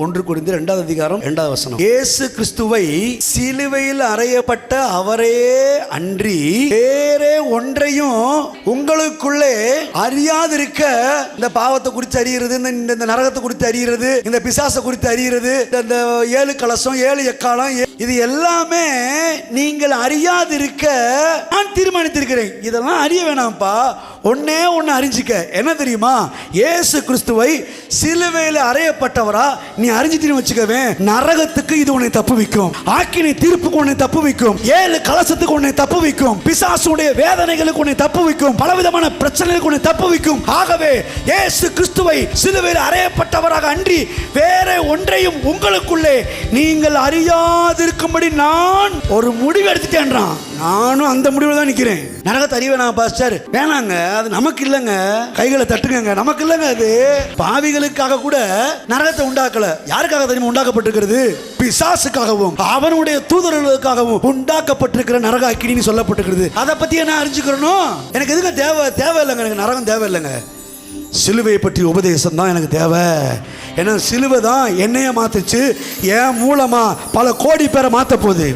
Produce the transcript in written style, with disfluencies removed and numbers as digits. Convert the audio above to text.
1 கொரிந்தியர் 2வது அதிகாரம் 2வது வசனம். இயேசு கிறிஸ்துவை சிலுவையில் அறையப்பட்ட அவரே அன்றி வேறே ஒன்றையும் உங்களுக்குள்ளே அறியாதிருக்க. இந்த பாவத்தை குறித்து அறிகிறது, இந்த நரகத்தை குறித்து அறிகிறது, இந்த பிசாசை குறித்து அறிகிறது, இந்த 7 கலசம் 7 எக்காலம், இது எல்லாமே நீங்கள் அறியாதிருக்க நான் தீர்மானித்திருக்கிறேன். இதெல்லாம் அறிய வேணாம்ப்பா, ஒன்னே ஒன்னு அறிஞ்சிக்க. என்ன தெரியுமா? இயேசு கிறிஸ்துவை சிலுவையில் அறையப்பட்டவரா நீ அறிஞ்சிட்டு வச்சுக்கவே, நரகத்துக்கு இது உன்னை தப்பு வைக்கும், ஆக்கினை தீர்ப்புக்கு உன்னை தப்பு வைக்கும், 7 கலசத்துக்கு உன்னை தப்பு வைக்கும், பிசாசுடைய வேதனைகளுக்கு உன்னை தப்பு வைக்கும், பலவிதமான பிரச்சனைகளுக்கு உன்னை தப்பு வைக்கும். ஆகவே இயேசு கிறிஸ்துவை சிலுவையில் அறையப்பட்டவராக அன்றி வேற ஒன்றையும் உங்களுக்குள்ளே நீங்கள் அறியாதிருக்கும்படி நான் ஒரு முடிவு எடுத்துட்டேன்றான். நானும் அந்த முடிவில் தான் நிற்கிறேன். நரகத்தை அறிய வேணாம் பாஸ்டர், வேணாங்க, அது நமக்கு இல்லைங்க, கைகளை தட்டுங்க, நமக்கு இல்லைங்க. அது பாவிகளுக்காக கூட நரகத்தை உண்டாக்கல. யாருக்காக தெரியுமா உண்டாக்கப்பட்டிருக்கிறது? பிசாசுக்காகவும் அவனுடைய தூதர்களுக்காகவும் உண்டாக்கப்பட்டிருக்கிற நரக அக்கினின்னு சொல்லப்பட்டிருக்கிறது. அதை பத்தி என்ன அறிஞ்சுக்கிறணும்? எனக்கு எதுக்கு தேவை இல்லைங்க, எனக்கு நரகம் தேவை இல்லைங்க. சிலுவையை பற்றி உபதேசம் தான் எனக்கு தேவை. ஏன்னா சிலுவை தான் என்னைய மாத்துச்சு, என் மூலமா பல கோடி பேரை மாற்ற போகுது.